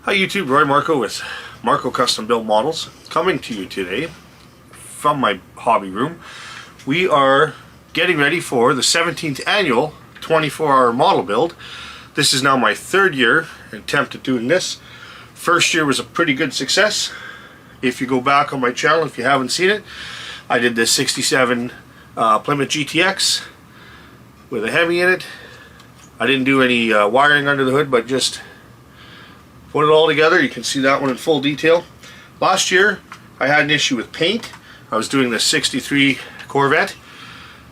Hi YouTube, Roy Marko with Marko Custom Build Models, coming to you today from my hobby room. We are getting ready for the 17th annual 24-hour model build. This is now my third year attempt at doing this. First year was a pretty good success. If you go back on my channel, if you haven't seen it, I did this 67 Plymouth GTX with a Hemi in it. I didn't do any wiring under the hood, but just put it all together. You can see that one in full detail. Last year I had an issue with paint. I was doing the 63 Corvette.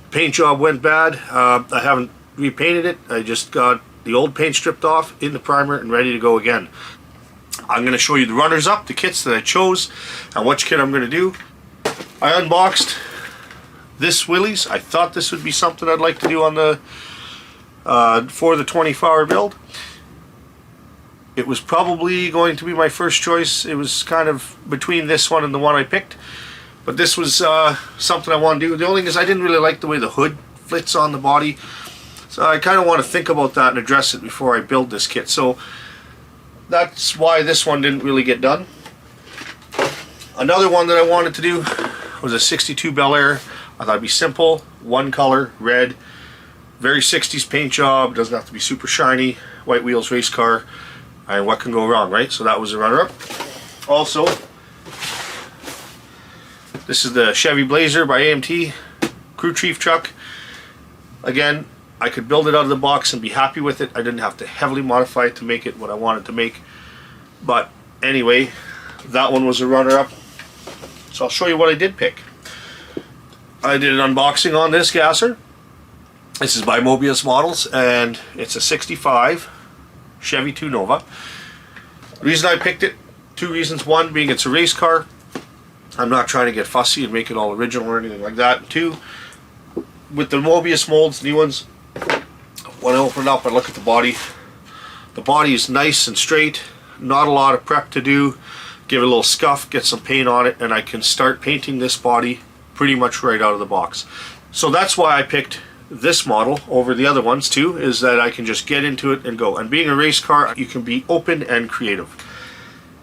Paint job went bad. I haven't repainted it. I just got the old paint stripped off in the primer and ready to go again. I'm going to show you the runners up, the kits that I chose, and which kit I'm going to do. I unboxed this Willys. I thought this would be something I'd like to do on the for the 24-hour build. It was probably going to be my first choice. It was kind of between this one and the one I picked, but this was something I want to do. The only thing is I didn't really like the way the hood flits on the body, so I kind of want to think about that and address it before I build this kit. So that's why this one didn't really get done. Another one that I wanted to do was a 62 Bel Air. I thought it'd be simple, one color, red, very 60s paint job, doesn't have to be super shiny, white wheels, race car. And what can go wrong, right? So that was a runner-up. Also, this is the Chevy Blazer by AMT crew chief truck. Again, I could build it out of the box and be happy with it. I didn't have to heavily modify it to make it what I wanted to make. But anyway, that one was a runner-up. So I'll show you what I did pick. I did an unboxing on this gasser. This is by Moebius Models, and it's a 65 Chevy 2 Nova. The reason I picked it, two reasons. One being it's a race car. I'm not trying to get fussy and make it all original or anything like that. Two, with the Moebius molds, new ones, when I open it up and look at the body is nice and straight, not a lot of prep to do. Give it a little scuff, get some paint on it, and I can start painting this body pretty much right out of the box. So that's why I picked this model over the other ones too, is that I can just get into it and go. And being a race car, you can be open and creative.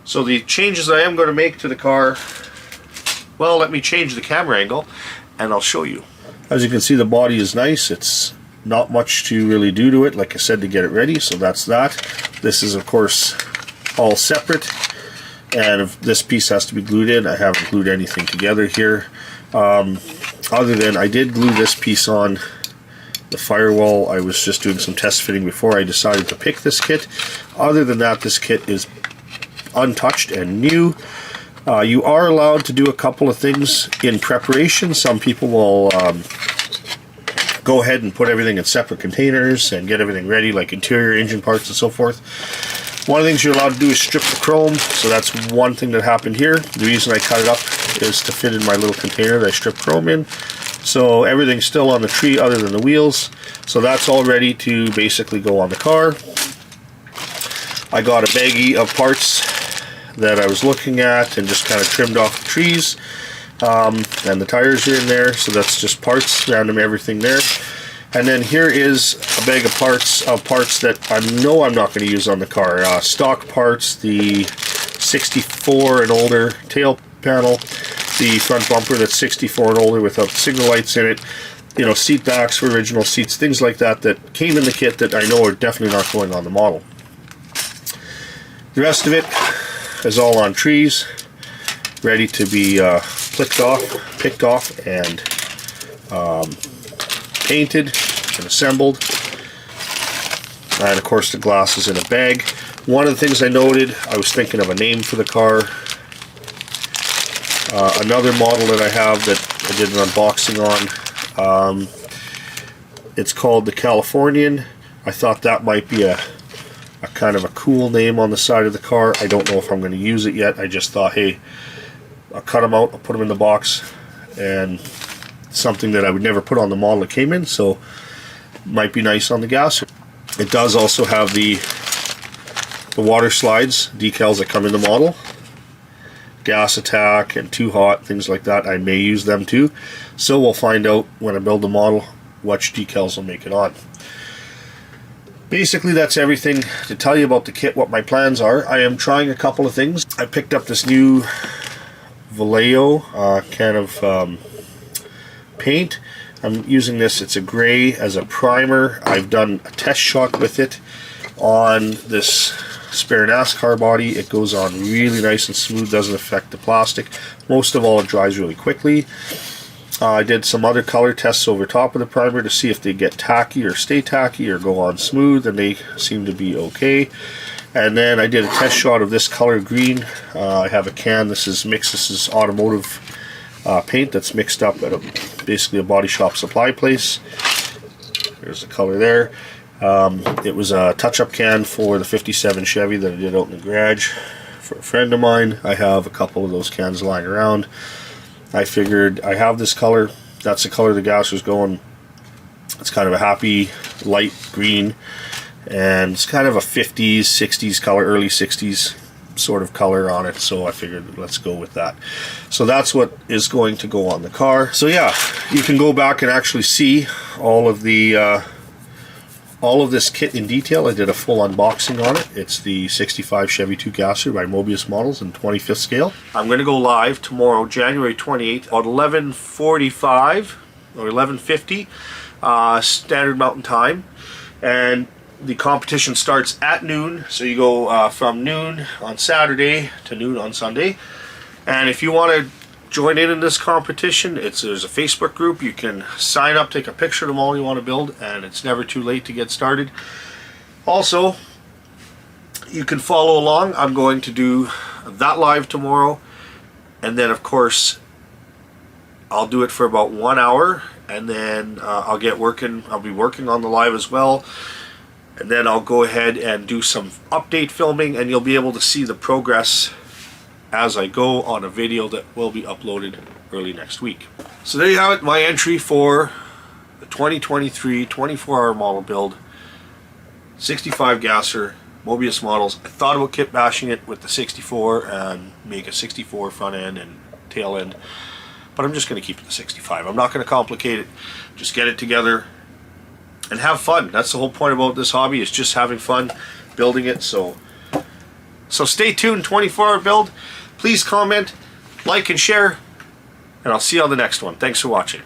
So the changes I am going to make to the car, well, let me change the camera angle and I'll show you. As you can see, the body is nice. It's not much to really do to it, like I said, to get it ready. So that's that. This is of course all separate, and if this piece has to be glued in, I haven't glued anything together here. Other than I did glue this piece on the firewall. I was just doing some test fitting before I decided to pick this kit. Other than that, this kit is untouched and new. You are allowed to do a couple of things in preparation. Some people will go ahead and put everything in separate containers and get everything ready, like interior engine parts and so forth. One of the things you're allowed to do is strip the chrome, so that's one thing that happened here. The reason I cut it up is to fit in my little container that I stripped chrome in. So everything's still on the tree other than the wheels. So that's all ready to basically go on the car. I got a baggie of parts that I was looking at and just kind of trimmed off the trees. And the tires are in there, so that's just parts, random everything there. And then here is a bag of parts that I know I'm not going to use on the car. Stock parts, the 64 and older tail panel, the front bumper that's 64 and older without signal lights in it, you know, seat backs for original seats, things like that that came in the kit that I know are definitely not going on the model. The rest of it is all on trees, ready to be picked off and painted and assembled. And of course the glass is in a bag. One of the things I noted, I was thinking of a name for the car. Another model that I have that I did an unboxing on, it's called the Californian. I thought that might be a kind of a cool name on the side of the car. I don't know if I'm going to use it yet. I just thought, hey, I'll cut them out, I'll put them in the box, and something that I would never put on the model it came in, so might be nice on the gas. It does also have the water slides decals that come in the model. Gas attack and too hot, things like that. I may use them too. So we'll find out when I build the model which decals will make it on. basically that's everything to tell you about the kit, what my plans are. I am trying a couple of things. I picked up this new Vallejo can of paint. I'm using this, it's a gray, as a primer. I've done a test shot with it on this spare NASCAR body. It goes on really nice and smooth, doesn't affect the plastic. Most of all, it dries really quickly. I did some other color tests over top of the primer to see if they get tacky or stay tacky or go on smooth, and they seem to be okay. And then I did a test shot of this color green. I have a can, this is automotive paint that's mixed up at basically a body shop supply place. There's the color there. It was a touch-up can for the 57 Chevy that I did out in the garage for a friend of mine. I have a couple of those cans lying around. I figured I have this color, that's the color the gas was going. It's kind of a happy light green, and it's kind of a 50s, 60s color, early 60s sort of color on it, so I figured let's go with that. So that's what is going to go on the car. So yeah, you can go back and actually see all of this kit in detail. I did a full unboxing on it. It's the 65 Chevy 2 Gasser by Moebius models in 25th scale. I'm going to go live tomorrow, January 28th at 11:45 or 11:50 Standard Mountain Time, and the competition starts at noon. So you go from noon on Saturday to noon on Sunday. And if you want to join in this competition, there's a Facebook group. You can sign up, take a picture of them all you want to build, and it's never too late to get started. Also, you can follow along. I'm going to do that live tomorrow, and then of course I'll do it for about 1 hour, and then I'll be working on the live as well, and then I'll go ahead and do some update filming, and you'll be able to see the progress as I go on a video that will be uploaded early next week. So there you have it, my entry for the 2023 24-hour model build, 65 Gasser, Moebius models. I thought about kit bashing it with the 64 and make a 64 front end and tail end, but I'm just going to keep it the 65. I'm not going to complicate it, just get it together and have fun. That's the whole point about this hobby, is just having fun building it. So stay tuned, 24-hour build. Please comment, like, and share, and I'll see you on the next one. Thanks for watching.